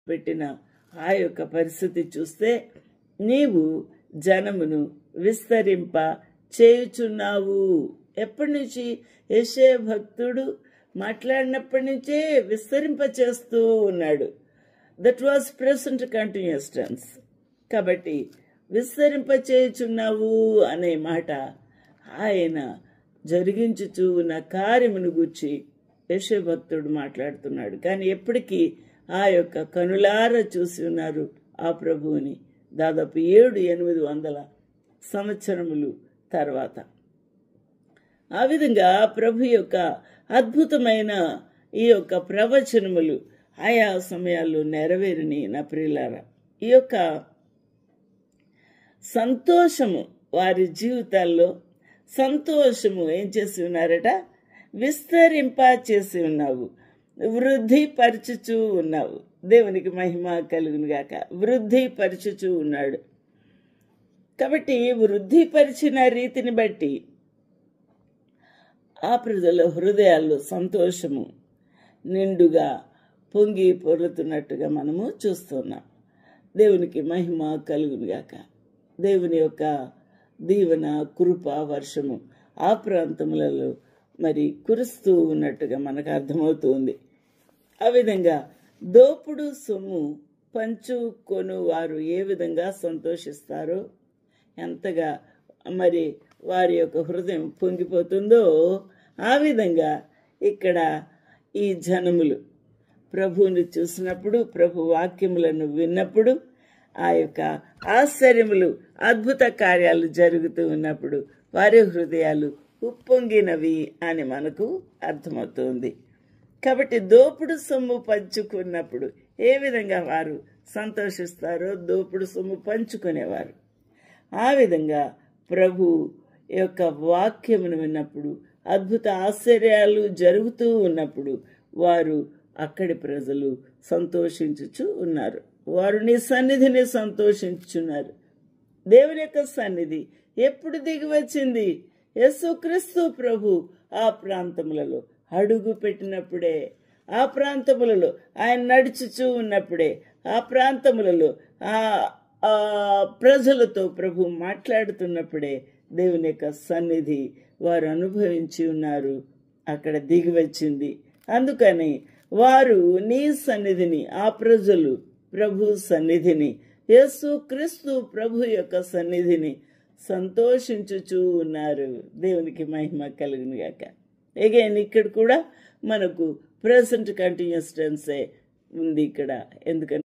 పెట్టిన ఆ యొక్క పరిస్థితి చూస్తే, నీవు జనమును విస్తరింప చేయుచున్నావు. ఎప్పటి నుంచి? యెషయా భక్తుడు మాట్లాడినప్పటి నుంచే విస్తరింప చేస్తూ ఉన్నాడు. That was present continuous tense. కాబట్టి విస్తరింప చేయుచున్నావు అనే మాట ఆయన జరిగించుచూ ఉన్న కార్యమును గూర్చి యెషయా భక్తుడు మాట్లాడుతున్నాడు. కానీ ఎప్పటికీ ఆ యొక్క కనులారా చూసి ఉన్నారు ఆ ప్రభువుని, దాదాపు 700-800 సంవత్సరములు తర్వాత. ఆ విధంగా ప్రభు యొక్క అద్భుతమైన ఈ యొక్క ప్రవచనములు ఆయా సమయాల్లో నెరవేరిని. నా ప్రియులారా, ఈ యొక్క సంతోషము వారి జీవితాల్లో సంతోషము ఏం చేసి ఉన్నారట? విస్తరింప చేసి ఉన్నావు, వృద్ధి పరచుచూ ఉన్నావు. దేవునికి మహిమ కలుగును గాక. వృద్ధి పరచుచూ ఉన్నాడు. కాబట్టి వృద్ధి పరిచిన రీతిని బట్టి ఆ ప్రజల హృదయాల్లో సంతోషము నిండుగా పొంగి పొర్లుతున్నట్టుగా మనము చూస్తున్నాం. దేవునికి మహిమ కలుగును గాక. దేవుని యొక్క దీవెన, కృప, వర్షము ఆ ప్రాంతములలో మరి కురుస్తూ ఉన్నట్టుగా మనకు అర్థమవుతుంది. ఆ విధంగా దోపుడు సొమ్ము పంచుకొను వారు ఏ విధంగా సంతోషిస్తారో, ఎంతగా మరి వారి యొక్క హృదయం పొంగిపోతుందో, ఆ విధంగా ఇక్కడ ఈ జనములు ప్రభువుని చూసినప్పుడు, ప్రభు వాక్యములను విన్నప్పుడు, ఆ యొక్క ఆశ్చర్యములు, అద్భుత కార్యాలు జరుగుతూ ఉన్నప్పుడు వారి హృదయాలు ఉప్పొంగినవి అని మనకు అర్థమవుతుంది. కాబట్టి దోపుడు సొమ్ము పంచుకున్నప్పుడు ఏ విధంగా వారు సంతోషిస్తారో, దోపుడు సొమ్ము పంచుకునేవారు. ఆ విధంగా ప్రభు యొక్క వాక్యమును విన్నప్పుడు, అద్భుత ఆశ్చర్యాలు జరుగుతూ ఉన్నప్పుడు వారు, అక్కడి ప్రజలు సంతోషించుచు ఉన్నారు. వారు నీ సన్నిధిని సంతోషించుచున్నారు. దేవుని యొక్క సన్నిధి ఎప్పుడు దిగి వచ్చింది? యేసుక్రీస్తు ప్రభు ఆ ప్రాంతములలో అడుగు పెట్టినప్పుడే, ఆ ప్రాంతములలో ఆయన నడుచుచూ ఉన్నప్పుడే, ఆ ప్రాంతములలో ఆ ప్రజలతో ప్రభు మాట్లాడుతున్నప్పుడే దేవుని యొక్క సన్నిధి వారు అనుభవించి ఉన్నారు, అక్కడ దిగి వచ్చింది. అందుకని వారు నీ సన్నిధిని, ఆ ప్రజలు ప్రభు సన్నిధిని, యేసు క్రీస్తు ప్రభు యొక్క సన్నిధిని సంతోషించుచూ ఉన్నారు. దేవునికి మహిమ కలుగును గాక. అగైన్ ఇక్కడ కూడా మనకు ప్రెసెంట్ కంటిన్యూస్ టెన్సే ఉంది ఇక్కడ. ఎందుకంటే